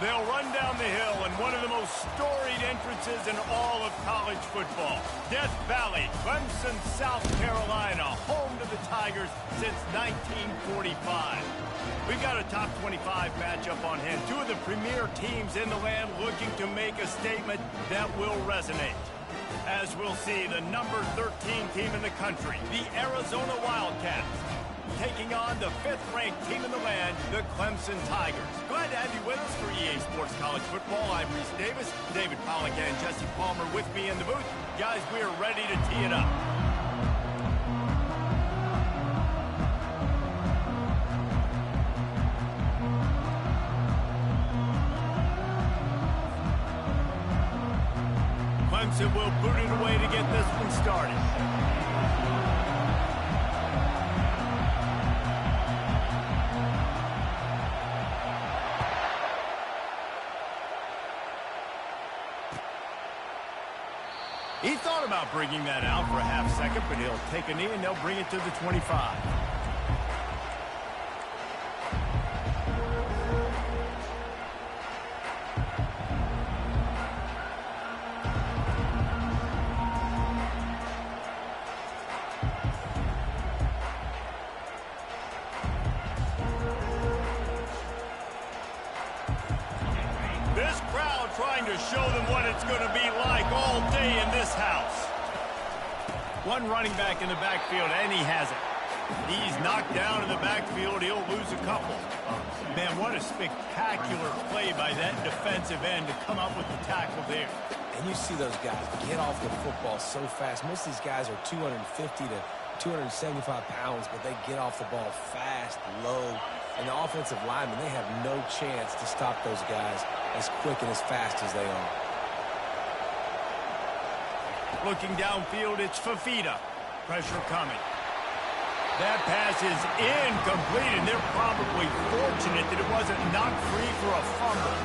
They'll run down the hill in one of the most storied entrances in all of college football. Death Valley, Clemson, South Carolina, home to the Tigers since 1945. We've got a top 25 matchup on hand. Two of the premier teams in the land looking to make a statement that will resonate. As we'll see, the number 13 team in the country, the Arizona Wildcats, taking on the 5th-ranked team in the land, the Clemson Tigers. Glad to have you with us for EA Sports College Football. I'm Reese Davis, David Pollack and Jesse Palmer with me in the booth. Guys, we are ready to tee it up. Clemson will boot it away to get this one started. He thought about bringing that out for a half second, but he'll take a knee and they'll bring it to the 25. This crowd trying to show them what it's going to be like all day in this house. One running back in the backfield, and he has it. He's knocked down in the backfield. He'll lose a couple. Man, what a spectacular play by that defensive end to come up with the tackle there. And you see those guys get off the football so fast. Most of these guys are 250 to 275 pounds, but they get off the ball fast, low. And the offensive linemen, they have no chance to stop those guys as quick and as fast as they are. Looking downfield, it's Fafita. Pressure coming. That pass is incomplete, and they're probably fortunate that it wasn't knocked free for a fumble.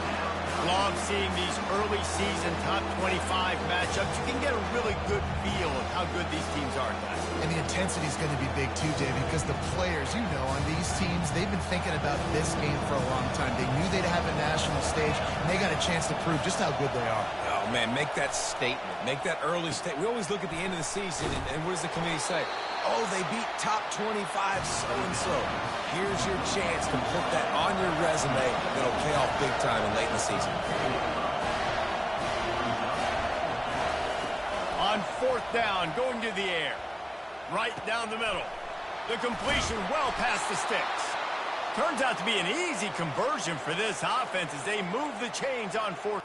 Love seeing these early season top 25 matchups. You can get a really good feel of how good these teams are, guys. And the intensity is going to be big too, David, because the players, you know, on these teams, they've been thinking about this game for a long time. They knew they'd have a national stage, and they got a chance to prove just how good they are. Oh, man, make that statement. Make that early statement. We always look at the end of the season, and what does the committee say? Oh, they beat top 25 so-and-so. Here's your chance to put that on your resume that'll pay off big time and late in the season. On 4th down, going to the air. Right down the middle. The completion well past the sticks. Turns out to be an easy conversion for this offense as they move the chains on 4th.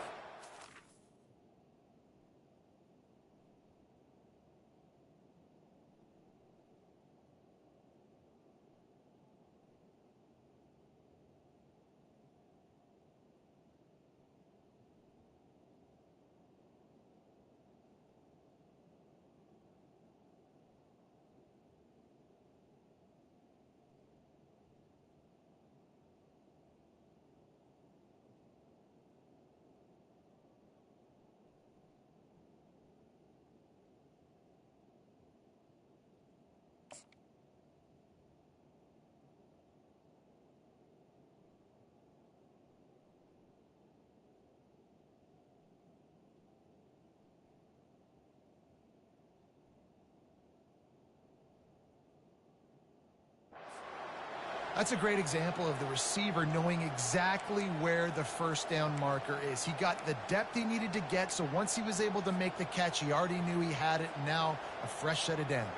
That's a great example of the receiver knowing exactly where the first down marker is. He got the depth he needed to get, so once he was able to make the catch, he already knew he had it, and now a fresh set of downs.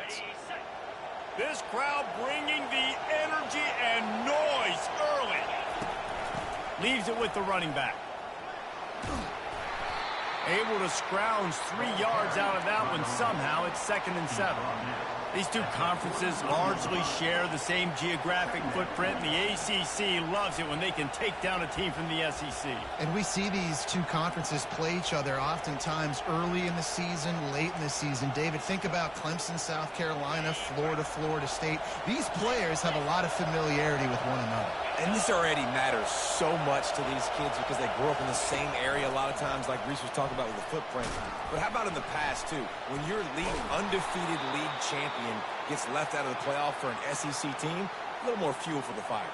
This crowd bringing the energy and noise early. Leaves it with the running back. Able to scrounge 3 yards out of that one somehow. It's 2nd and 7. These two conferences largely share the same geographic footprint, and the ACC loves it when they can take down a team from the SEC. And we see these two conferences play each other oftentimes early in the season, late in the season. David, think about Clemson, South Carolina, Florida, Florida State. These players have a lot of familiarity with one another. And this already matters so much to these kids because they grew up in the same area a lot of times, like Reese was talking about with the footprint. But how about in the past, too? When your undefeated league champion gets left out of the playoff for an SEC team, a little more fuel for the fire.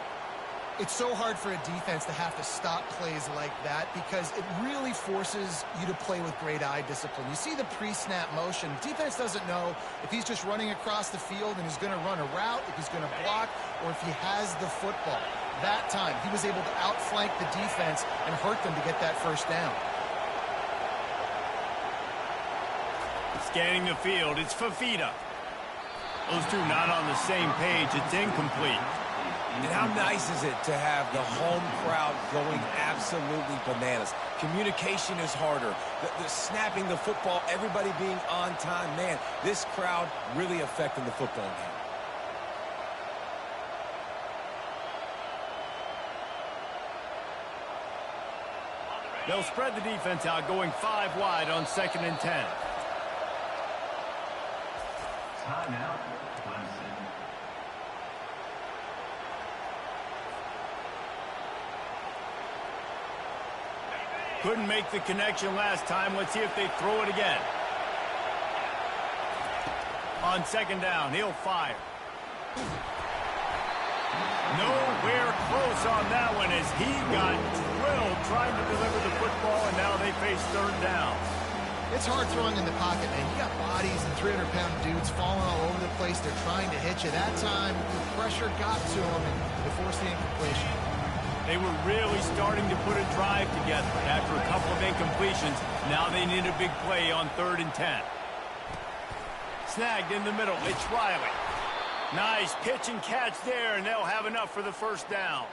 It's so hard for a defense to have to stop plays like that because it really forces you to play with great eye discipline. You see the pre-snap motion. Defense doesn't know if he's just running across the field and he's going to run a route, if he's going to block, or if he has the football. That time, he was able to outflank the defense and hurt them to get that first down. Scanning the field, it's Fafita. Those two not on the same page. It's incomplete. And how nice is it to have the home crowd going absolutely bananas? Communication is harder. The snapping the football, everybody being on time. Man, this crowd really affecting the football game. They'll spread the defense out, going 5 wide on 2nd and 10. Timeout, Clemson. Couldn't make the connection last time. Let's see if they throw it again. On 2nd down, he'll fire. Nowhere close on that one as he got drilled trying to deliver the football, and now they face 3rd down. It's hard throwing in the pocket, man. You got bodies and 300-pound dudes falling all over the place. They're trying to hit you. That time, the pressure got to them, and they forced the incompletion. They were really starting to put a drive together. After a couple of incompletions, now they need a big play on 3rd and 10. Snagged in the middle. It's Riley. Nice pitch and catch there, and they'll have enough for the first down.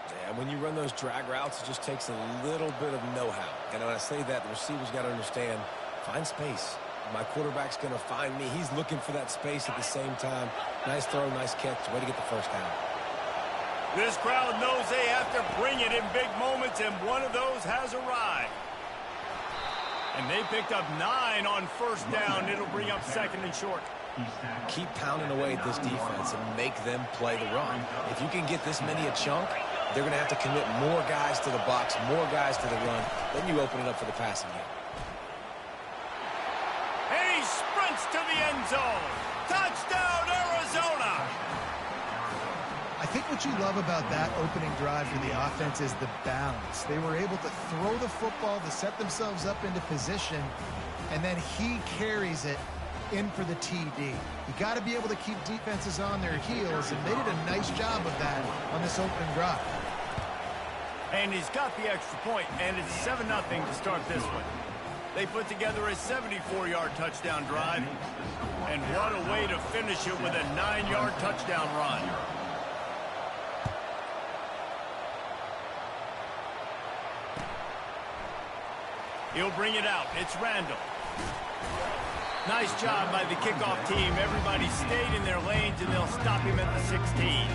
Yeah, when you run those drag routes, it just takes a little bit of know-how. And when I say that, the receiver's got to understand, find space. My quarterback's going to find me. He's looking for that space at the same time. Nice throw, nice catch. Way to get the first down. This crowd knows they have to bring it in big moments, and one of those has arrived. And they picked up 9 on 1st down. It'll bring up 2nd and short. Keep pounding away at this defense and make them play the run. If you can get this many a chunk, they're going to have to commit more guys to the box, more guys to the run. Then you open it up for the passing game. And he sprints to the end zone. Touchdown, Arizona! I think what you love about that opening drive for the offense is the balance. They were able to throw the football to set themselves up into position, and then he carries it in for the TD. You got to be able to keep defenses on their heels, and they did a nice job of that on this opening drive. And he's got the extra point, and it's 7-0 to start this one. They put together a 74-yard touchdown drive, and what a way to finish it with a 9-yard touchdown run. He'll bring it out. It's Randall. Nice job by the kickoff team. Everybody stayed in their lanes, and they'll stop him at the 16.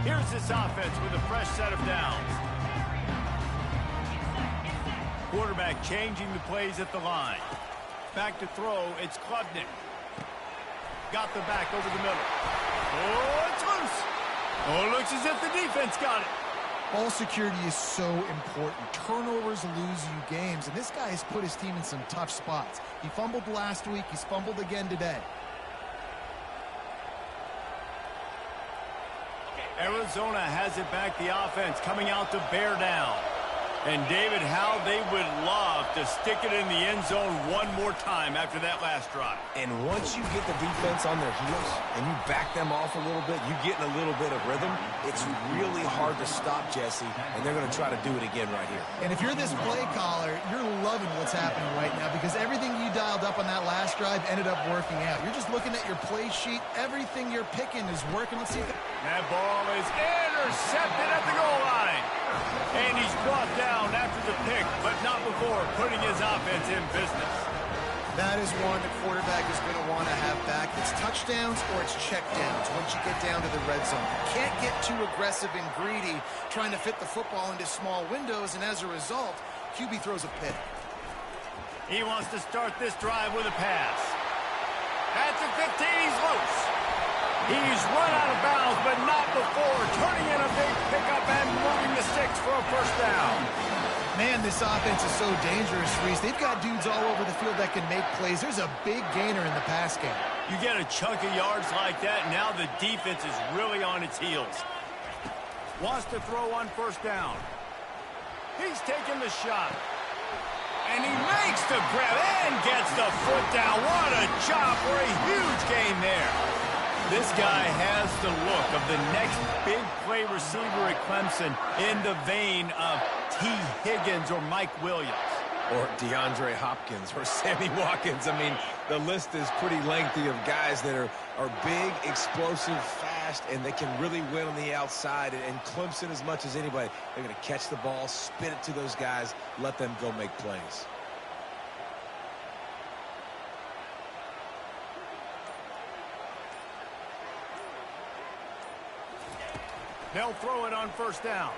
Here's this offense with a fresh set of downs. Quarterback changing the plays at the line. Back to throw. It's Klubnik. Got the back over the middle. Oh, it's loose. Oh, it looks as if the defense got it. Ball security is so important. Turnovers lose you games, and this guy has put his team in some tough spots. He fumbled last week. He's fumbled again today. Arizona has it back. The offense coming out to bear down. And, David, how they would love to stick it in the end zone one more time after that last drive. And once you get the defense on their heels and you back them off a little bit, you get in a little bit of rhythm, it's really hard to stop, Jesse, and they're going to try to do it again right here. And if you're this play caller, you're loving what's happening right now because everything you dialed up on that last drive ended up working out. You're just looking at your play sheet. Everything you're picking is working. Let's see if that ball is intercepted at the goal line. And he's brought down after the pick, but not before putting his offense in business. That is one the quarterback is going to want to have back. It's touchdowns or it's checkdowns once you get down to the red zone. You can't get too aggressive and greedy trying to fit the football into small windows, and as a result, QB throws a pick. He wants to start this drive with a pass. At the 15, he's loose. He's run out of bounds, but not before turning in a big pickup and moving the sticks for a first down. Man, this offense is so dangerous, Reese. They've got dudes all over the field that can make plays. There's a big gainer in the pass game. You get a chunk of yards like that, and now the defense is really on its heels. Wants to throw on first down. He's taking the shot. And he makes the grab and gets the foot down. What a job for a huge gain there. This guy has the look of the next big play receiver at Clemson in the vein of T. Higgins or Mike Williams. Or DeAndre Hopkins or Sammy Watkins. I mean, the list is pretty lengthy of guys that are big, explosive, fast, and they can really win on the outside. And Clemson, as much as anybody, they're going to catch the ball, spit it to those guys, let them go make plays. They'll throw it on first down.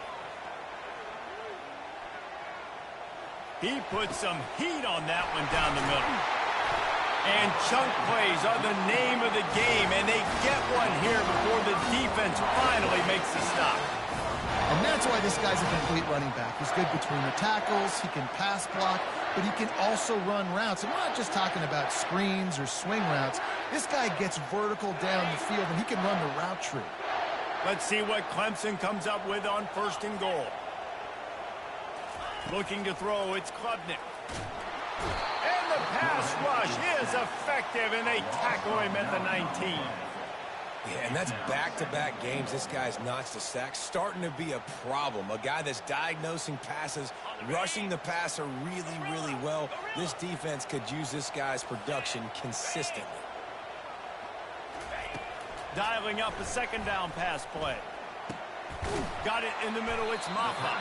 He puts some heat on that one down the middle. And chunk plays are the name of the game, and they get one here before the defense finally makes the stop. And that's why this guy's a complete running back. He's good between the tackles, he can pass block, but he can also run routes. And we're not just talking about screens or swing routes. This guy gets vertical down the field, and he can run the route tree. Let's see what Clemson comes up with on first and goal. Looking to throw, it's Klubnik. And the pass rush is effective, and they tackle him at the 19. Yeah, and that's back-to-back games. This guy's notched a sack, starting to be a problem. A guy that's diagnosing passes, rushing the passer really, really well. This defense could use this guy's production consistently. Dialing up a second down pass play. Got it in the middle, it's Maffa.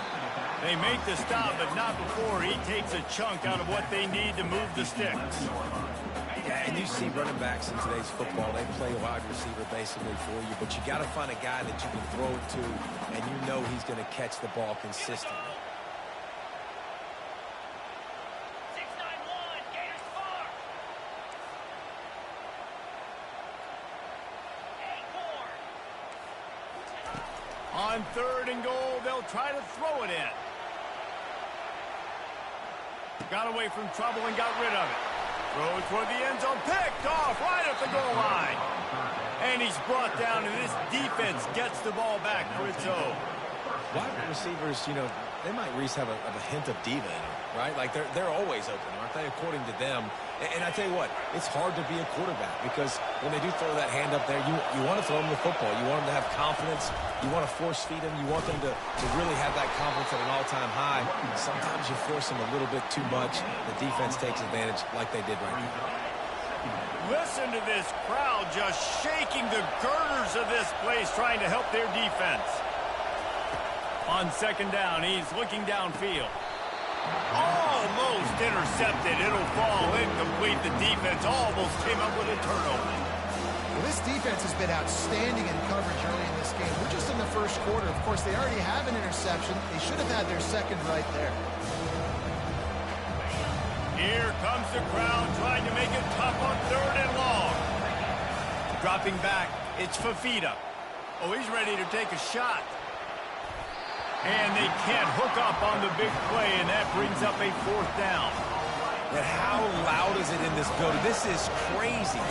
They make the stop, but not before he takes a chunk out of what they need to move the sticks. Yeah, and you see running backs in today's football, they play wide receiver basically for you, but you got to find a guy that you can throw it to, and you know he's going to catch the ball consistently. On third and goal, they'll try to throw it in. Got away from trouble and got rid of it. Throw toward the end zone, picked off right at the goal line. And he's brought down, and this defense gets the ball back for its own. Wide receivers, you know, they might, Reese, have a hint of diva in them, right? Like, they're always open, aren't they, according to them? And I tell you what, it's hard to be a quarterback because when they do throw that hand up there, you want to throw them the football. You want them to have confidence. You want to force feed them. You want them to really have that confidence at an all-time high. Sometimes you force them a little bit too much. The defense takes advantage like they did right now. Listen to this crowd just shaking the girders of this place, trying to help their defense. On second down, he's looking downfield. Almost intercepted. It'll fall incomplete. The defense almost came up with a turnover. Well, this defense has been outstanding in coverage early in this game. We're just in the first quarter. Of course, they already have an interception. They should have had their second right there. Here comes the crowd trying to make it tough on third and long. Dropping back, it's Fafita. Oh, he's ready to take a shot. And they can't hook up on the big play, and that brings up a fourth down. But how loud is it in this building? This is crazy.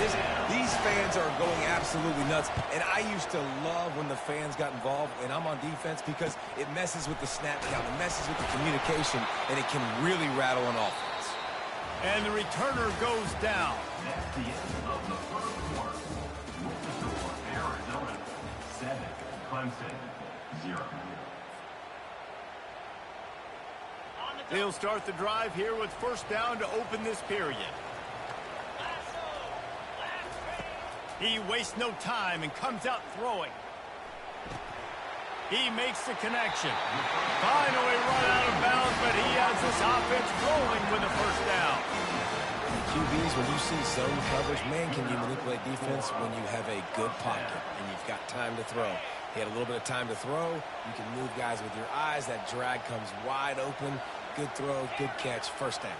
These fans are going absolutely nuts. And I used to love when the fans got involved, and I'm on defense, because it messes with the snap count. It messes with the communication, and it can really rattle an offense. And the returner goes down. That's the end of the first quarter. Arizona 7, Clemson 0. They'll start the drive here with first down to open this period. He wastes no time and comes out throwing. He makes the connection. Finally run out of bounds, but he has this offense rolling with a first down. QBs, when you see zone coverage, man, can you manipulate defense when you have a good pocket and you've got time to throw. He had a little bit of time to throw. You can move guys with your eyes. That drag comes wide open. Good throw, good catch, first down.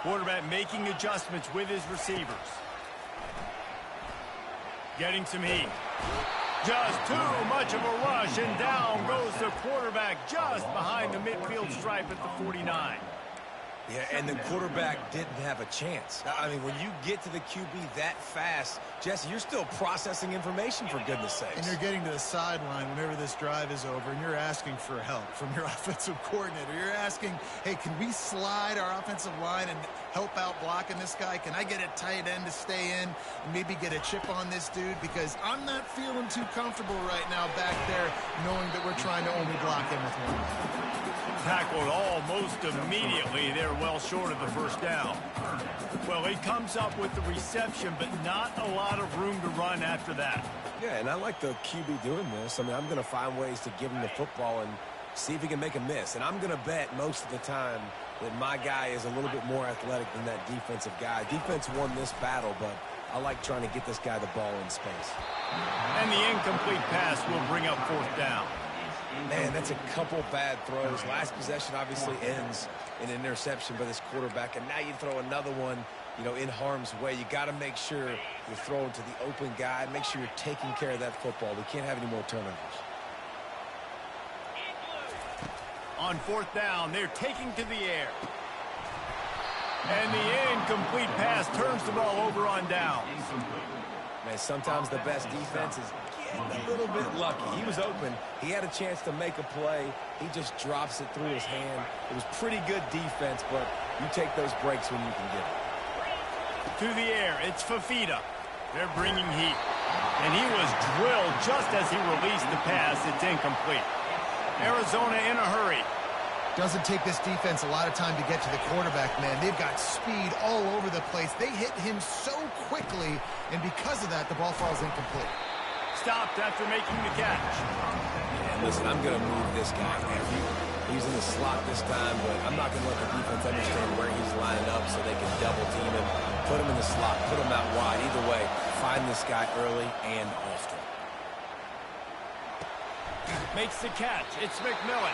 Quarterback making adjustments with his receivers. Getting some heat. Just too much of a rush, and down goes the quarterback just behind the midfield stripe at the 49. Yeah, and the quarterback didn't have a chance. I mean, when you get to the QB that fast, Jesse, you're still processing information, for goodness sakes. And you're getting to the sideline whenever this drive is over, and you're asking for help from your offensive coordinator. You're asking, hey, can we slide our offensive line and help out blocking this guy? Can I get a tight end to stay in and maybe get a chip on this dude? Because I'm not feeling too comfortable right now back there knowing that we're trying to only block him with one. Tackled almost immediately. They're well short of the first down. Well, he comes up with the reception, but not a lot of room to run after that. Yeah, and I like the QB doing this. I mean, I'm going to find ways to give him the football and see if he can make a miss. And I'm going to bet most of the time that my guy is a little bit more athletic than that defensive guy. Defense won this battle, but I like trying to get this guy the ball in space. And the incomplete pass will bring up fourth down. Man, that's a couple bad throws. Last possession obviously ends in an interception by this quarterback, and now you throw another one, you know, in harm's way. You got to make sure you're throwing to the open guy. Make sure you're taking care of that football. We can't have any more turnovers. On fourth down, they're taking to the air. And the incomplete pass turns the ball over on down. Man, sometimes the best defense is getting a little bit lucky. He was open. He had a chance to make a play. He just drops it through his hand. It was pretty good defense, but you take those breaks when you can get it. To the air, it's Fafita. They're bringing heat. And he was drilled just as he released the pass. It's incomplete. Arizona in a hurry. Doesn't take this defense a lot of time to get to the quarterback, man. They've got speed all over the place. They hit him so quickly, and because of that, the ball falls incomplete. Stopped after making the catch. And listen, I'm going to move this guy. He's in the slot this time, but I'm not going to let the defense understand where he's lining up so they can double team him, put him in the slot, put him out wide. Either way, find this guy early and often. Makes the catch. It's McMillan.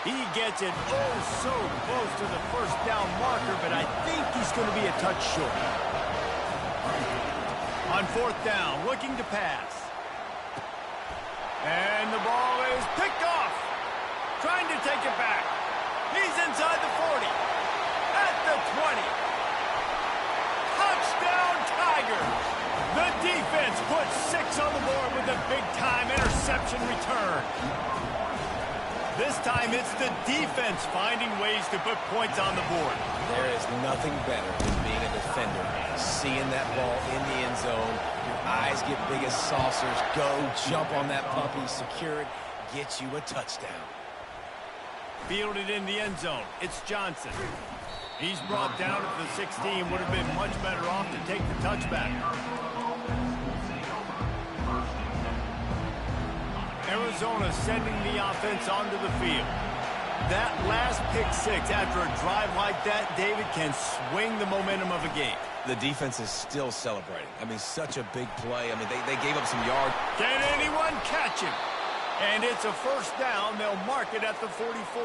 He gets it oh so close to the first down marker, but I think he's going to be a touch short. On fourth down, looking to pass. And the ball is picked off. Trying to take it back. He's inside the 40. At the 20. Touchdown Tigers. The defense puts 6 on the board with a big-time interception return. This time it's the defense finding ways to put points on the board. There is nothing better than being a defender. Seeing that ball in the end zone, your eyes get big as saucers. Go, jump on that puppy, secure it, get you a touchdown. Fielded in the end zone. It's Johnson. He's brought down at the 16. Would have been much better off to take the touchback. Arizona sending the offense onto the field. That last pick six after a drive like that, David, can swing the momentum of a game. The defense is still celebrating. I mean, such a big play. I mean, they gave up some yards. Can anyone catch him? And it's a first down. They'll mark it at the 44.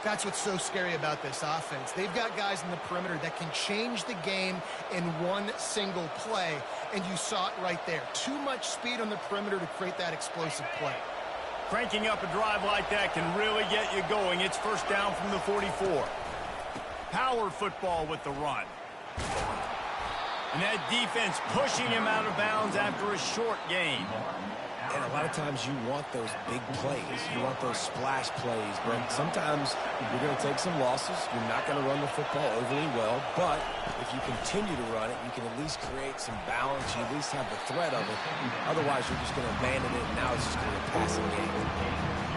That's what's so scary about this offense. They've got guys in the perimeter that can change the game in one single play, and you saw it right there. Too much speed on the perimeter to create that explosive play. Cranking up a drive like that can really get you going. It's first down from the 44. Power football with the run. And that defense pushing him out of bounds after a short gain. And a lot of times you want those big plays. You want those splash plays. But sometimes you're going to take some losses. You're not going to run the football overly well. But if you continue to run it, you can at least create some balance. You at least have the threat of it. Otherwise, you're just going to abandon it, and now it's just going to be a passing game.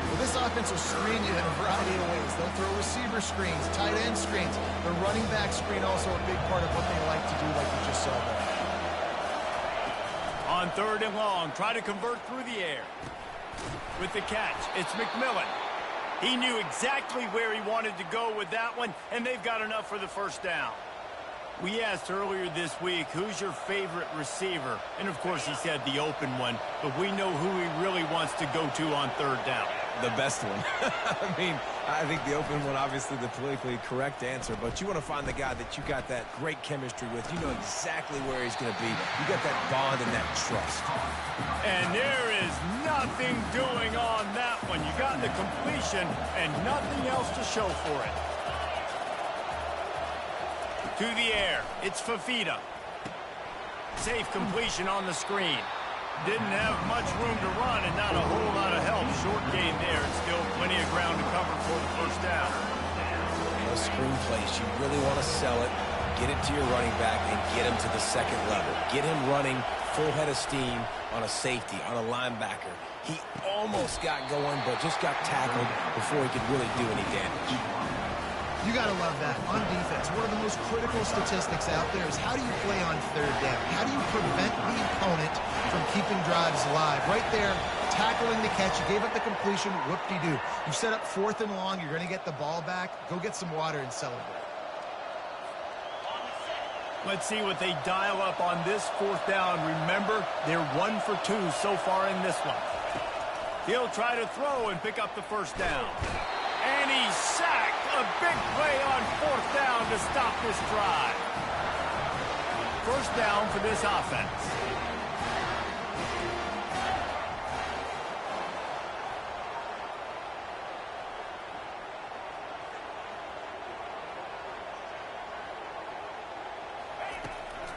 Well, this offense will screen you in a variety of ways. They'll throw receiver screens, tight end screens. The running back screen also a big part of what they like to do, like you just saw there. On third and long, try to convert through the air. With the catch, it's McMillan. He knew exactly where he wanted to go with that one, and they've got enough for the first down. We asked earlier this week, who's your favorite receiver? And, of course, he said the open one, but we know who he really wants to go to on third down. The best one. I mean, I think the open one, obviously the politically correct answer, but you want to find the guy that you got that great chemistry with. You know exactly where he's going to be. You got that bond and that trust. And there is nothing doing on that one. You got the completion and nothing else to show for it. To the air, it's Fifita. Safe completion on the screen. Didn't have much room to run and not a whole lot of help. Short gain there and still plenty of ground to cover for the first down. Those screen plays, you really want to sell it, get it to your running back, and get him to the second level. Get him running full head of steam on a safety, on a linebacker. He almost got going, but just got tackled before he could really do any damage. You got to love that. On defense, one of the most critical statistics out there is how do you play on third down? How do you prevent the opponent from keeping drives alive? Right there, tackling the catch. You gave up the completion. Whoop-de-doo. You set up 4th and long. You're going to get the ball back. Go get some water and celebrate. Let's see what they dial up on this 4th down. Remember, they're 1 for 2 so far in this one. He'll try to throw and pick up the first down. And he's sacked. A big play on 4th down to stop this drive. First down for this offense.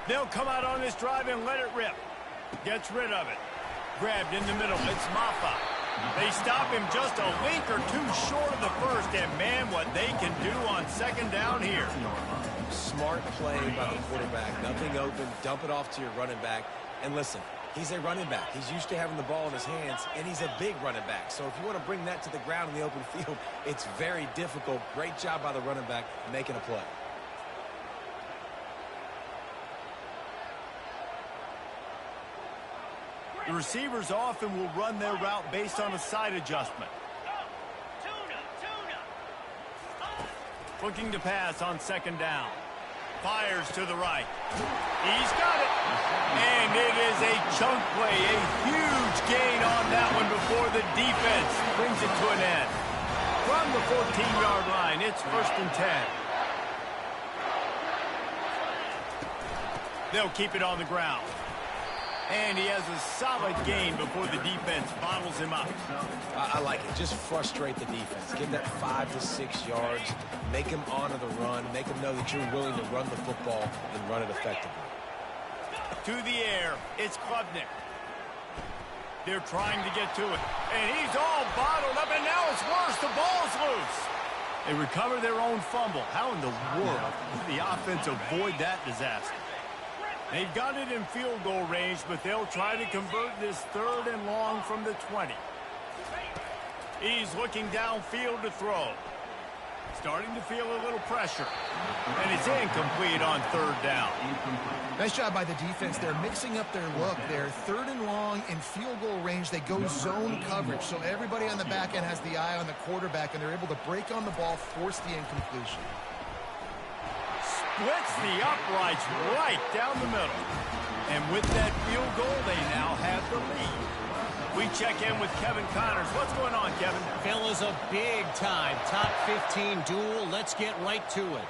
They'll come out on this drive and let it rip. Gets rid of it. Grabbed in the middle. It's Maffa. They stop him just a link or two short of the first, and man, what they can do on second down here. Smart play by the quarterback. Nothing open. Dump it off to your running back. And listen, he's a running back. He's used to having the ball in his hands, and he's a big running back. So if you want to bring that to the ground in the open field, it's very difficult. Great job by the running back making a play. The receivers often will run their route based on a side adjustment. Looking to pass on second down. Fires to the right. He's got it. And it is a chunk play. A huge gain on that one before the defense brings it to an end. From the 14-yard line, it's 1st and 10. They'll keep it on the ground. And he has a solid gain before the defense bottles him up. I like it. Just frustrate the defense. Get that 5 to 6 yards. Make him honor the run. Make him know that you're willing to run the football and run it effectively. To the air, it's Klubnik. They're trying to get to it. And he's all bottled up, and now it's worse. The ball's loose. They recover their own fumble. How in the world did the offense avoid that disaster? They've got it in field goal range, but they'll try to convert this 3rd and long from the 20. He's looking downfield to throw. Starting to feel a little pressure. And it's incomplete on 3rd down. Nice job by the defense. They're mixing up their look. They're 3rd and long in field goal range. They go zone coverage, so everybody on the back end has the eye on the quarterback, and they're able to break on the ball, force the incompletion. Splits the uprights right down the middle. And with that field goal, they now have the lead. We check in with Kevin Connors. What's going on, Kevin? Phil, is a big-time top 15 duel. Let's get right to it.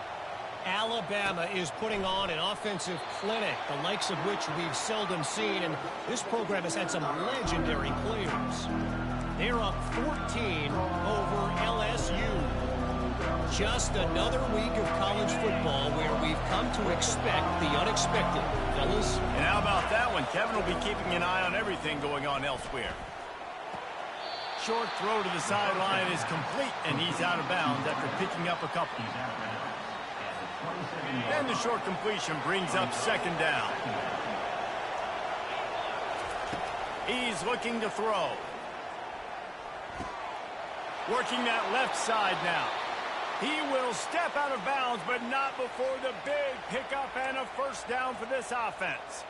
Alabama is putting on an offensive clinic, the likes of which we've seldom seen, and this program has had some legendary players. They're up 14 over LSU. Just another week of college football where we've come to expect the unexpected, fellas. And how about that one? Kevin will be keeping an eye on everything going on elsewhere. Short throw to the sideline is complete, and he's out of bounds after picking up a couple. And the short completion brings up second down. He's looking to throw. Working that left side now. He will step out of bounds, but not before the big pickup and a first down for this offense.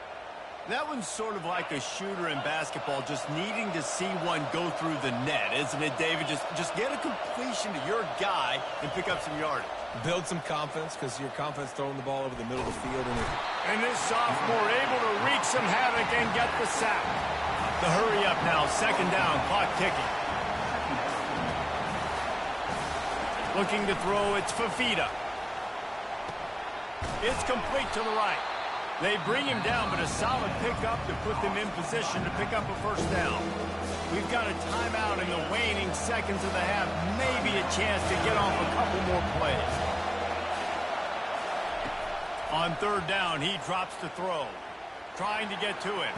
That one's sort of like a shooter in basketball, just needing to see one go through the net, isn't it, David? Just get a completion to your guy and pick up some yardage. Build some confidence, because your confidence throwing the ball over the middle of the field. And this sophomore able to wreak some havoc and get the sack. The hurry up now, second down, clock ticking. Looking to throw, it's Fafita. It's complete to the right. They bring him down, but a solid pickup to put them in position to pick up a first down. We've got a timeout in the waning seconds of the half. Maybe a chance to get off a couple more plays. On third down, he drops the throw. Trying to get to it.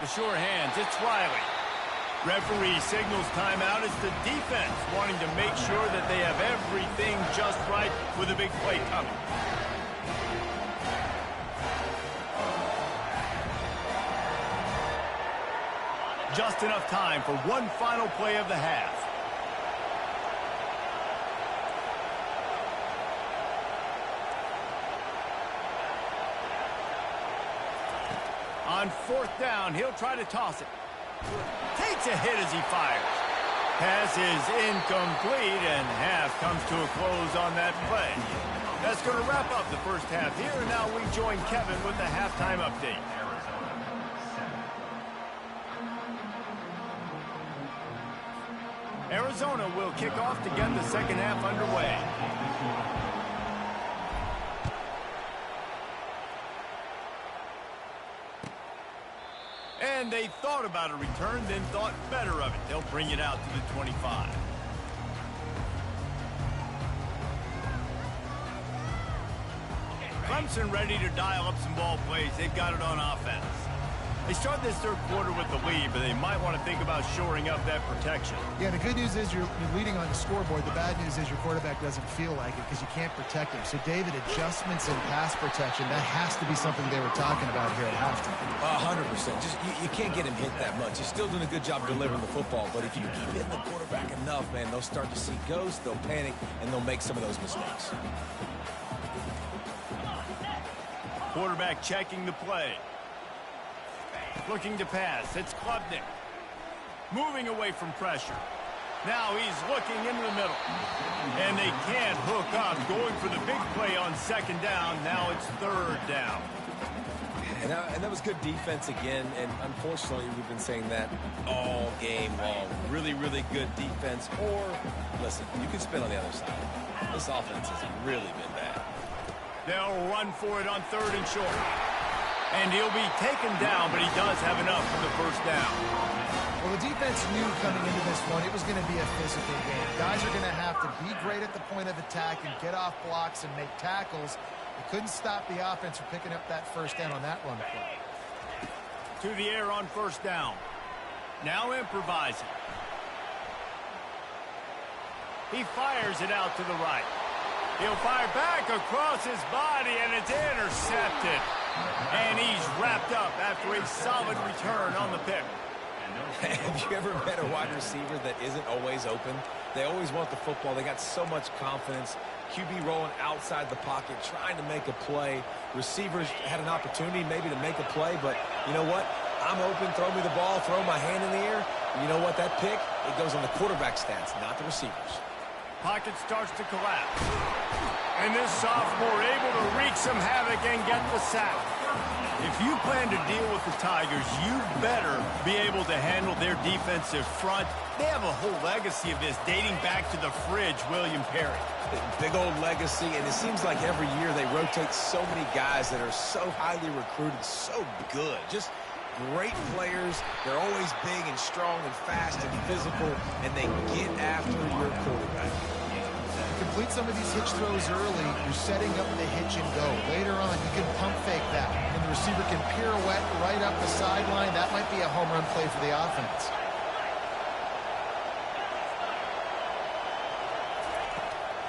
The sure hands, it's Riley. Referee signals timeout. It's the defense wanting to make sure that they have everything just right with a big play coming. Just enough time for one final play of the half. On fourth down, he'll try to toss it. Takes a hit as he fires. Pass is incomplete, and half comes to a close on that play. That's going to wrap up the first half here, and now we join Kevin with the halftime update. Arizona will kick off to get the second half underway. And they thought about a return, then thought better of it. They'll bring it out to the 25. Clemson ready to dial up some ball plays. They've got it on offense. They start this third quarter with the lead, but they might want to think about shoring up that protection. Yeah, the good news is you're leading on the scoreboard. The bad news is your quarterback doesn't feel like it because you can't protect him. So, David, adjustments in pass protection, that has to be something they were talking about here at halftime. 100%. Just you can't get him hit that much. He's still doing a good job delivering the football, but if you keep hitting the quarterback enough, man, they'll start to see ghosts, they'll panic, and they'll make some of those mistakes. Quarterback checking the play. Looking to pass. It's Klubnik. Moving away from pressure. Now he's looking into the middle. And they can't hook up. Going for the big play on second down. Now it's third down. And that was good defense again. And unfortunately, we've been saying that all game long. Really, really good defense. Or, listen, you can spin on the other side. This offense has really been bad. They'll run for it on third and short. And he'll be taken down, but he does have enough for the first down. Well, the defense knew coming into this one it was going to be a physical game. Guys are going to have to be great at the point of attack and get off blocks and make tackles. They couldn't stop the offense from picking up that first down on that run play. To the air on first down. Now improvising. He fires it out to the right. He'll fire back across his body, and it's intercepted. And he's wrapped up after a solid return on the pick. Have you ever met a wide receiver that isn't always open? They always want the football. They got so much confidence. QB rolling outside the pocket, trying to make a play. Receivers had an opportunity maybe to make a play, but you know what? I'm open, throw me the ball, throw my hand in the air. You know what? That pick, it goes on the quarterback stats, not the receivers. Pocket starts to collapse. And this sophomore able to wreak some havoc and get the sack. If you plan to deal with the Tigers, you better be able to handle their defensive front. They have a whole legacy of this dating back to the fridge, William Perry. Big old legacy, and it seems like every year they rotate so many guys that are so highly recruited, so good. Just great players. They're always big and strong and fast and physical, and they get after your quarterback. Complete some of these hitch throws early, you're setting up the hitch and go. Later on, you can pump fake that, and the receiver can pirouette right up the sideline. That might be a home run play for the offense.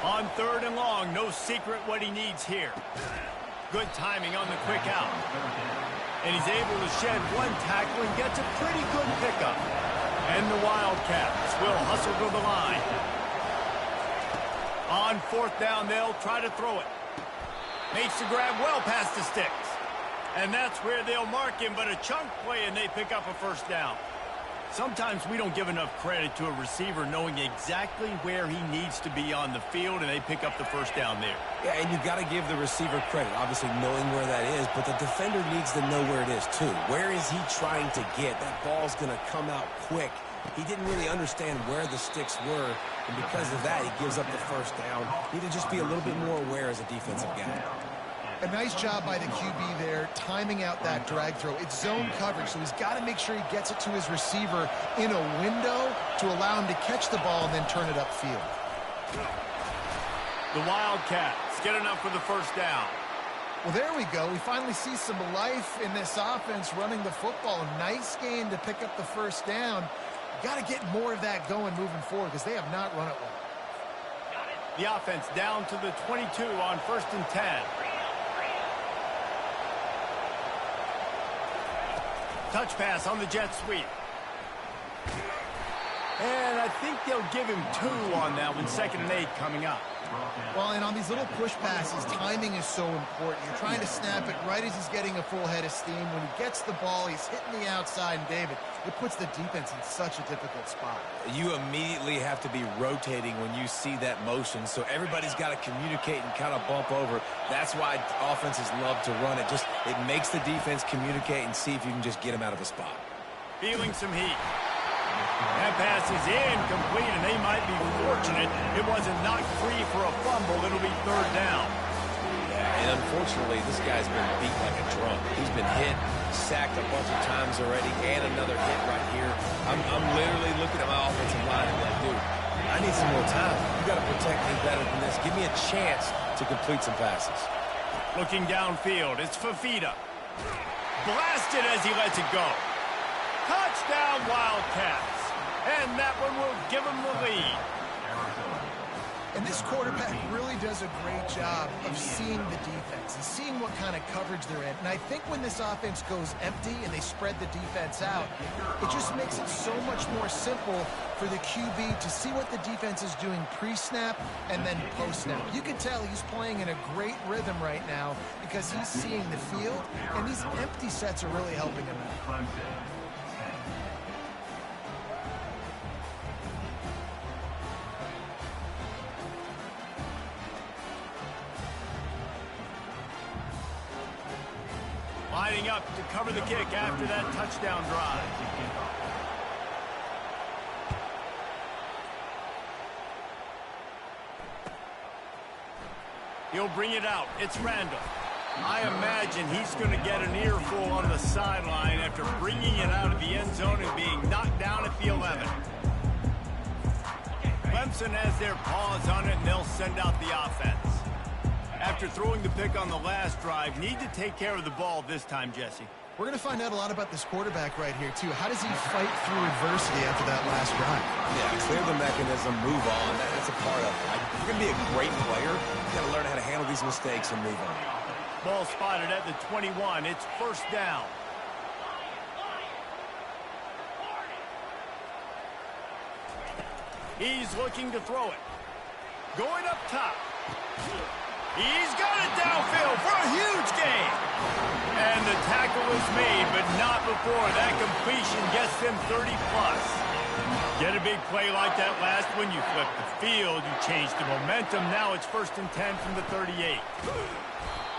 On third and long, no secret what he needs here. Good timing on the quick out. And he's able to shed one tackle and gets a pretty good pickup. And the Wildcats will hustle to the line. On fourth down, they'll try to throw it. Makes the grab well past the sticks. And that's where they'll mark him, but a chunk play, and they pick up a first down. Sometimes we don't give enough credit to a receiver knowing exactly where he needs to be on the field, and they pick up the first down there. Yeah, and you've got to give the receiver credit, obviously knowing where that is, but the defender needs to know where it is too. Where is he trying to get? That ball's going to come out quick. He didn't really understand where the sticks were, and because of that, he gives up the first down. He need to just be a little bit more aware as a defensive guy. A nice job by the QB there, timing out that drag throw. It's zone coverage, so he's got to make sure he gets it to his receiver in a window to allow him to catch the ball and then turn it upfield. The Wildcats get enough for the first down. Well, there we go. We finally see some life in this offense running the football. Nice game to pick up the first down. Got to get more of that going moving forward because they have not run it well. The offense down to the 22 on 1st and 10. Touch pass on the jet sweep. And I think they'll give him 2 on that one. 2nd and 8 coming up. Well, and on these little push passes, timing is so important. You're trying to snap it right as he's getting a full head of steam. When he gets the ball, he's hitting the outside, and David, it puts the defense in such a difficult spot. You immediately have to be rotating when you see that motion, so everybody's got to communicate and kind of bump over. That's why offenses love to run it. It makes the defense communicate and see if you can just get him out of a spot. Feeling some heat. That pass is incomplete, and they might be fortunate it wasn't knocked free for a fumble. It'll be 3rd down. Yeah, and unfortunately, this guy's been beat like a drum. He's been hit, sacked a bunch of times already, and another hit right here. I'm literally looking at my offensive line and like, dude, I need some more time. You got to protect me better than this. Give me a chance to complete some passes. Looking downfield, it's Fafita. Blasted as he lets it go. Touchdown, Wildcats. And that one will give them the lead. And this quarterback really does a great job of seeing the defense and seeing what kind of coverage they're in. And I think when this offense goes empty and they spread the defense out, it just makes it so much more simple for the QB to see what the defense is doing pre-snap and then post-snap. You can tell he's playing in a great rhythm right now because he's seeing the field, and these empty sets are really helping him out. Lining up to cover the kick after that touchdown drive. He'll bring it out. It's Randall. I imagine he's going to get an earful on the sideline after bringing it out of the end zone and being knocked down at the 11. Clemson has their paws on it, and they'll send out the offense. After throwing the pick on the last drive, need to take care of the ball this time, Jesse. We're going to find out a lot about this quarterback right here, too. How does he fight through adversity after that last drive? Yeah, clear the mechanism, move on. That's a part of it. If you're going to be a great player, you've got to learn how to handle these mistakes and move on. Ball spotted at the 21. It's 1st down. He's looking to throw it. Going up top. He's got it downfield for a huge gain. And the tackle is made, but not before that completion gets them 30-plus. Get a big play like that last one, you flip the field, you change the momentum. Now it's 1st and 10 from the 38.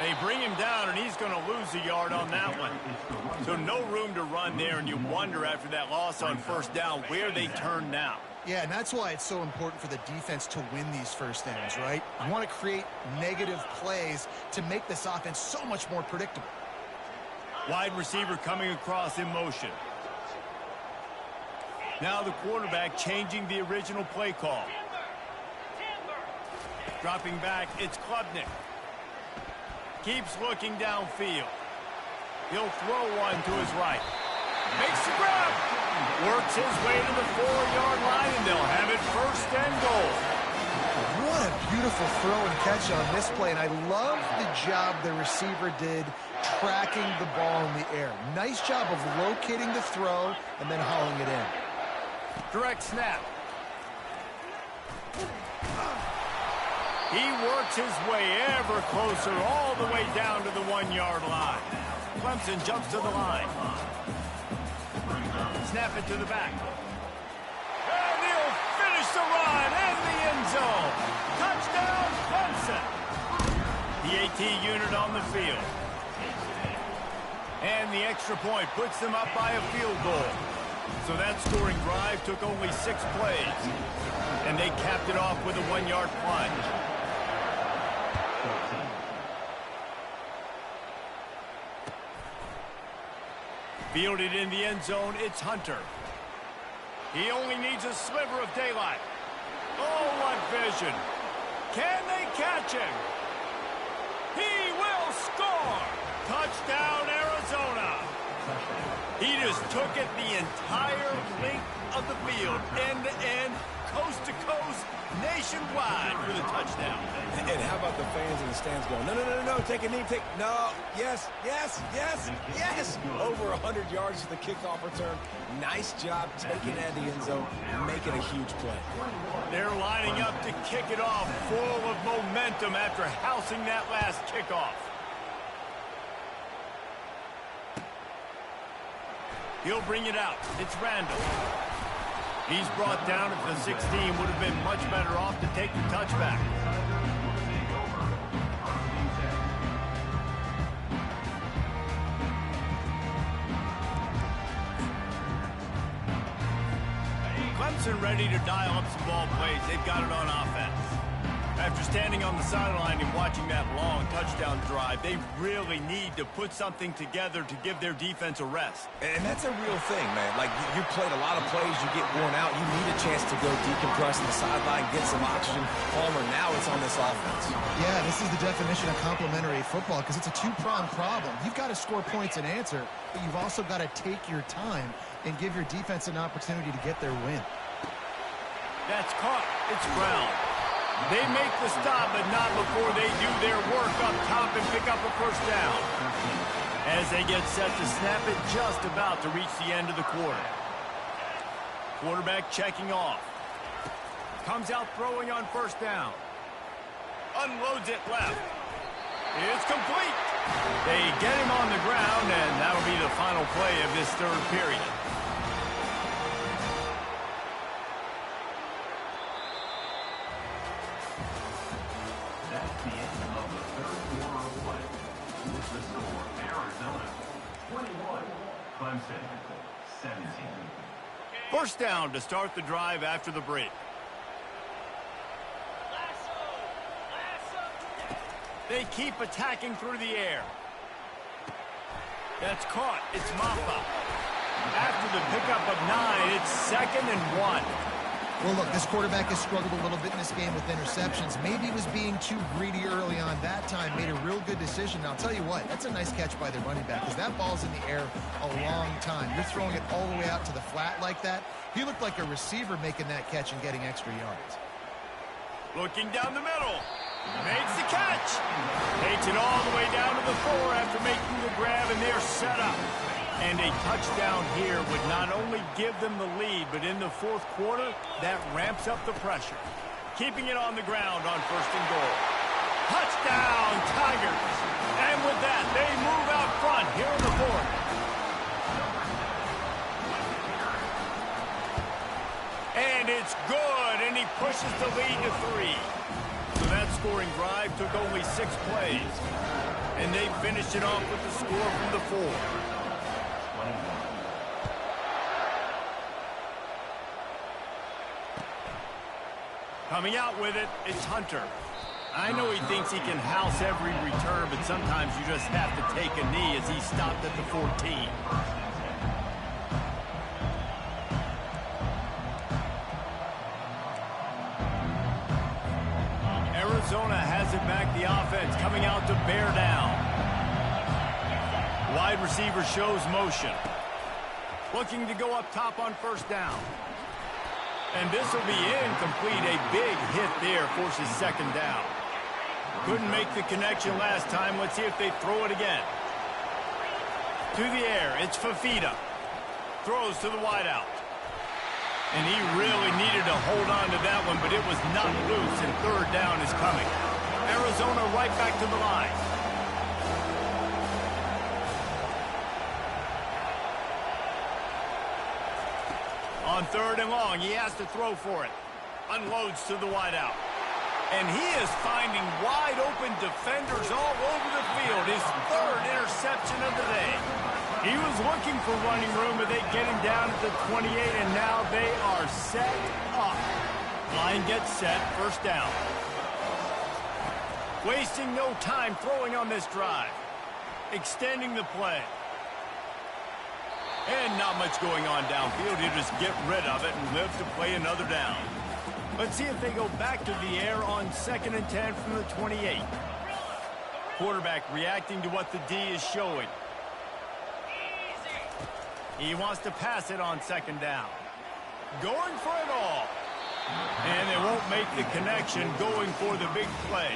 They bring him down, and he's going to lose a yard on that one. So no room to run there, and you wonder after that loss on 1st down where they turn now. Yeah, and that's why it's so important for the defense to win these first downs, right? You want to create negative plays to make this offense so much more predictable. Wide receiver coming across in motion. Now the quarterback changing the original play call. Dropping back, it's Klubnik. Keeps looking downfield. He'll throw one to his right. Makes the grab. Works his way to the 4-yard line, and they'll have it 1st and goal. What a beautiful throw and catch on this play, and I love the job the receiver did tracking the ball in the air. Nice job of locating the throw and then hauling it in. Direct snap. He works his way ever closer all the way down to the 1-yard line. Clemson jumps to the line. Snap it to the back. And he'll finish the run in the end zone. Touchdown, Clemson. The AT unit on the field. And the extra point puts them up by a field goal. So that scoring drive took only 6 plays. And they capped it off with a 1-yard plunge. Fielded in the end zone, it's Hunter. He only needs a sliver of daylight. Oh, what vision. Can they catch him? He will score! Touchdown, Arizona! He just took it the entire length of the field, end-to-end, coast-to-coast, nationwide for the touchdown. And how about the fans in the stands going, no, no, no, no, take a knee, no, yes, yes, yes, yes. Over 100 yards to the kickoff return. Nice job taking it out of the end zone, making a huge play. They're lining up to kick it off, full of momentum after housing that last kickoff. He'll bring it out. It's Randall. He's brought down at the 16. Would have been much better off to take the touchback. Clemson ready to dial up some ball plays. They've got it on offense. After standing on the sideline and watching that long touchdown drive, they really need to put something together to give their defense a rest. And that's a real thing, man. Like, you played a lot of plays, you get worn out, you need a chance to go decompress on the sideline, get some oxygen. Palmer, now it's on this offense. Yeah, this is the definition of complementary football because it's a two-pronged problem. You've got to score points and answer, but you've also got to take your time and give your defense an opportunity to get their win. That's caught. It's Brown. They make the stop, but not before they do their work up top and pick up a first down. As they get set to snap it, just about to reach the end of the quarter. Quarterback checking off. Comes out throwing on first down. Unloads it left. It's complete. They get him on the ground, and that'll be the final play of this third period. That's the end of the third quarter of play. With the score, Arizona 21, Clemson 17. First down to start the drive after the break. They keep attacking through the air. That's caught. It's Maffa. After the pickup of 9, it's 2nd and 1. Well, look, this quarterback has struggled a little bit in this game with interceptions. Maybe he was being too greedy early on that time, made a real good decision. And I'll tell you what, that's a nice catch by the running back because that ball's in the air a long time. You're throwing it all the way out to the flat like that. He looked like a receiver making that catch and getting extra yards. Looking down the middle. Makes the catch. Takes it all the way down to the 4 after making the grab, and they're set up. And a touchdown here would not only give them the lead, but in the fourth quarter, that ramps up the pressure. Keeping it on the ground on 1st and goal. Touchdown, Tigers. And with that, they move out front here in the 4th. And it's good, and he pushes the lead to 3. So that scoring drive took only 6 plays. And they finished it off with the score from the 4. Coming out with it, it's Hunter. I know he thinks he can house every return, but sometimes you just have to take a knee as he stopped at the 14. Arizona has it back, the offense coming out to bear down. Wide receiver shows motion. Looking to go up top on first down. And this will be incomplete. A big hit there forces 2nd down. Couldn't make the connection last time. Let's see if they throw it again. To the air, it's Fafita. Throws to the wideout. And he really needed to hold on to that one, but it was not loose, and 3rd down is coming. Arizona right back to the line. On 3rd and long, he has to throw for it. Unloads to the wideout. And he is finding wide open defenders all over the field. His 3rd interception of the day. He was looking for running room, but they get him down at the 28, and now they are set up. Line gets set, first down. Wasting no time throwing on this drive. Extending the play. And not much going on downfield. He'll just get rid of it and live to play another down. Let's see if they go back to the air on 2nd and 10 from the 28. Quarterback reacting to what the D is showing. He wants to pass it on 2nd down. Going for it all. And they won't make the connection, going for the big play.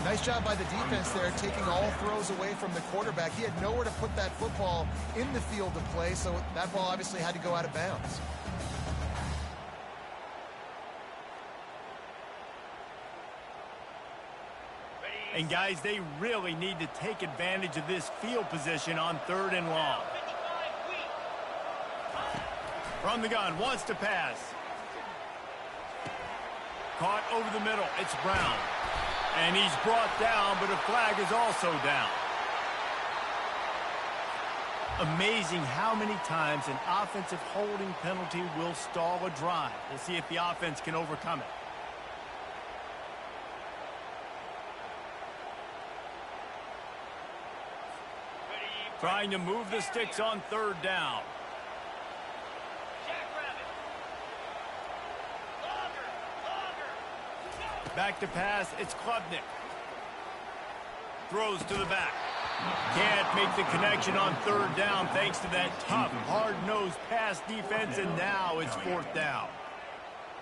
Nice job by the defense there, taking all throws away from the quarterback. He had nowhere to put that football in the field to play, so that ball obviously had to go out of bounds. And guys, they really need to take advantage of this field position on 3rd and long. From the gun, wants to pass. Caught over the middle, it's Brown. And he's brought down, but a flag is also down. Amazing how many times an offensive holding penalty will stall a drive. We'll see if the offense can overcome it. Trying to move the sticks on 3rd down. Back to pass, it's Klubnik. Throws to the back. Can't make the connection on 3rd down thanks to that tough, hard-nosed pass defense, and now it's 4th down.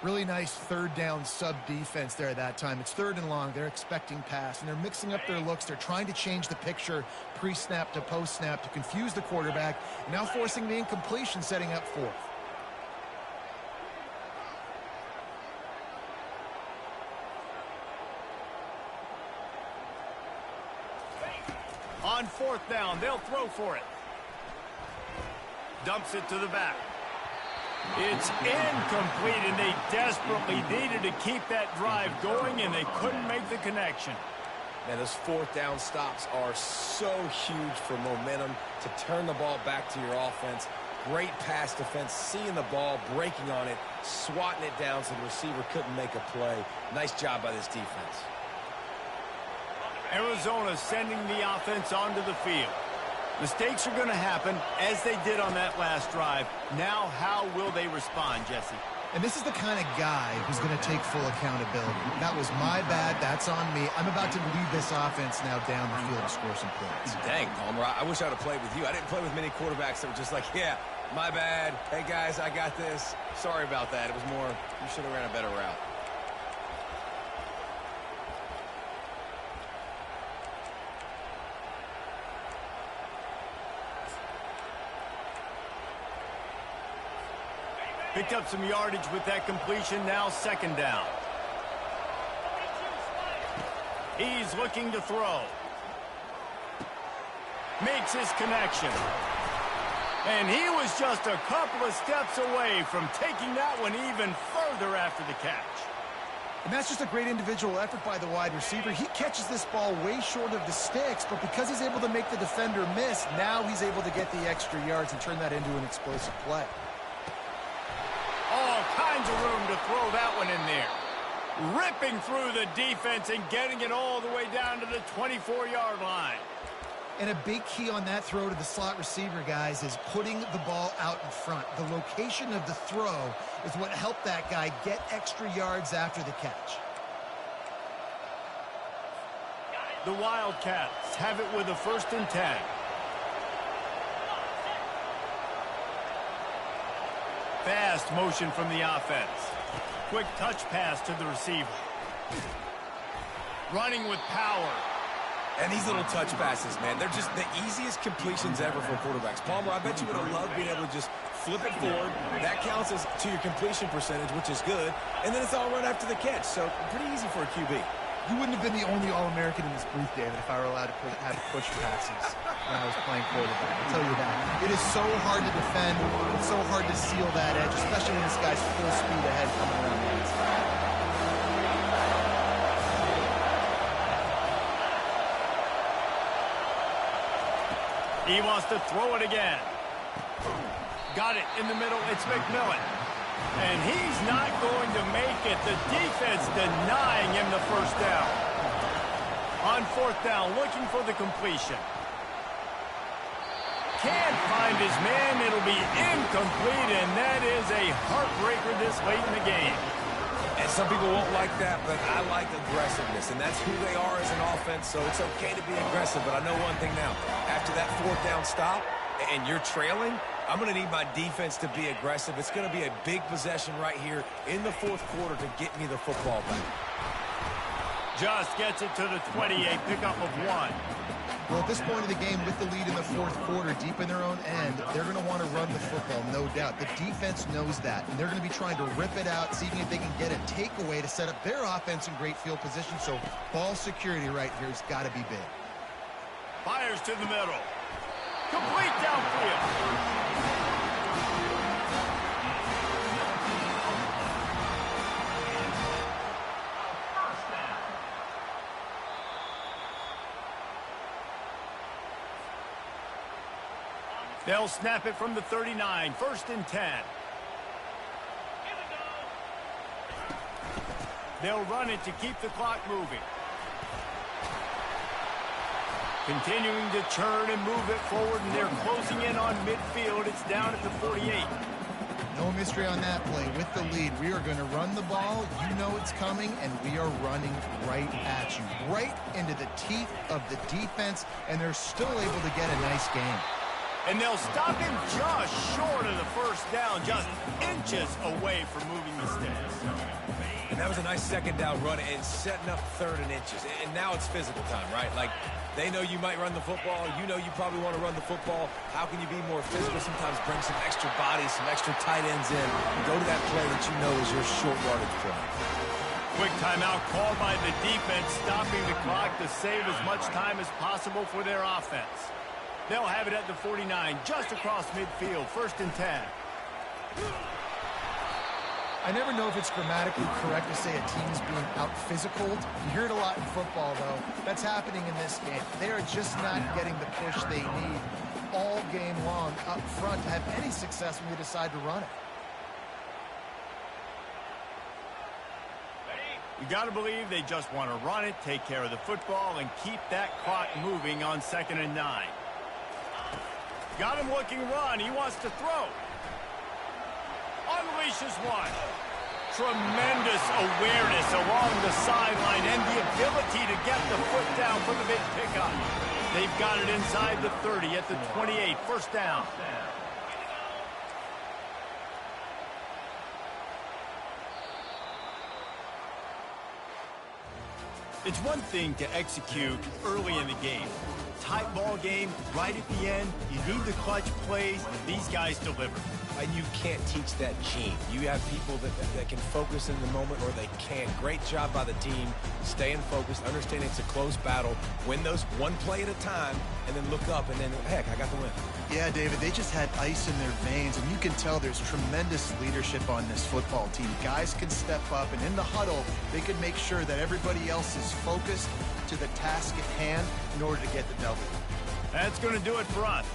Really nice 3rd down sub-defense there at that time. It's 3rd and long. They're expecting pass, and they're mixing up their looks. They're trying to change the picture pre-snap to post-snap to confuse the quarterback, and now forcing the incompletion, setting up 4th. On 4th down, they'll throw for it. Dumps it to the back. It's incomplete, and they desperately needed to keep that drive going, and they couldn't make the connection. Man, those 4th down stops are so huge for momentum to turn the ball back to your offense. Great pass defense, seeing the ball, breaking on it, swatting it down so the receiver couldn't make a play. Nice job by this defense. Arizona sending the offense onto the field. Mistakes are going to happen, as they did on that last drive. Now, how will they respond, Jesse? And this is the kind of guy who's going to take full accountability. That was my bad. That's on me. I'm about to lead this offense now down the field to score some points. Dang, Palmer, I wish I would have played with you. I didn't play with many quarterbacks that were just like, yeah, my bad. Hey, guys, I got this. Sorry about that. It was more, you should have ran a better route. Picked up some yardage with that completion, now 2nd down. He's looking to throw. Makes his connection. And he was just a couple of steps away from taking that one even further after the catch. And that's just a great individual effort by the wide receiver. He catches this ball way short of the sticks, but because he's able to make the defender miss, now he's able to get the extra yards and turn that into an explosive play. All kinds of room to throw that one in there. Ripping through the defense and getting it all the way down to the 24-yard line. And a big key on that throw to the slot receiver, guys, is putting the ball out in front. The location of the throw is what helped that guy get extra yards after the catch. The Wildcats have it with a 1st and 10. Fast motion from the offense. Quick touch pass to the receiver. Running with power. And these little touch passes, man, they're just the easiest completions ever for quarterbacks. Palmer, I bet you would have loved being able to just flip it forward. That counts as to your completion percentage, which is good. And then it's all run after the catch, so pretty easy for a QB. You wouldn't have been the only All-American in this booth, David, if I were allowed to have push passes when I was playing quarterback. I'll tell you that. It is so hard to defend. It's so hard to seal that edge, especially when this guy's full speed ahead coming around the outside. He wants to throw it again. Got it in the middle. It's McMillan. And he's not going to make it. The defense denying him the first down. On fourth down, looking for the completion. Can't find his man. It'll be incomplete, and that is a heartbreaker this late in the game. And some people won't like that, but I like aggressiveness, and that's who they are as an offense, so it's okay to be aggressive. But I know one thing now. After that fourth down stop and you're trailing, I'm going to need my defense to be aggressive. It's going to be a big possession right here in the fourth quarter to get me the football back. Just gets it to the 28, pickup of 1. Well, at this point of the game, with the lead in the fourth quarter, deep in their own end, they're going to want to run the football, no doubt. The defense knows that, and they're going to be trying to rip it out, seeing if they can get a takeaway to set up their offense in great field position. So ball security right here has got to be big. Fires to the middle. Complete downfield. They'll snap it from the 39, 1st and 10. They'll run it to keep the clock moving. Continuing to churn and move it forward, and they're closing in on midfield. It's down at the 48. No mystery on that play. With the lead, we are going to run the ball. You know it's coming, and we are running right at you, right into the teeth of the defense, and they're still able to get a nice game. And they'll stop him just short of the first down, just inches away from moving the sticks. And that was a nice second down run and setting up 3rd and inches. And now it's physical time, right? Like, they know you might run the football. You know you probably want to run the football. How can you be more physical? Sometimes bring some extra bodies, some extra tight ends in. Go to that play that you know is your short yardage play. Quick timeout called by the defense, stopping the clock to save as much time as possible for their offense. They'll have it at the 49, just across midfield, 1st and 10. I never know if it's grammatically correct to say a team is being out-physicaled. You hear it a lot in football, though. That's happening in this game. They are just not getting the push they need all game long up front to have any success when they decide to run it. You got to believe they just want to run it, take care of the football, and keep that clock moving on 2nd and 9. Got him looking run. He wants to throw. Unleashes one. Tremendous awareness along the sideline and the ability to get the foot down for the big pickup. They've got it inside the 30 at the 28. 1st down. It's one thing to execute early in the game. Tight ball game, right at the end, you need the clutch plays. These guys deliver. And you can't teach that gene. You have people that can focus in the moment or they can't. Great job by the team, staying focused, understanding it's a close battle, win those one play at a time, and then look up, and then, heck, I got the win. Yeah, David, they just had ice in their veins, and you can tell there's tremendous leadership on this football team. Guys can step up, and in the huddle, they can make sure that everybody else is focused to the task at hand in order to get the W. That's going to do it for us.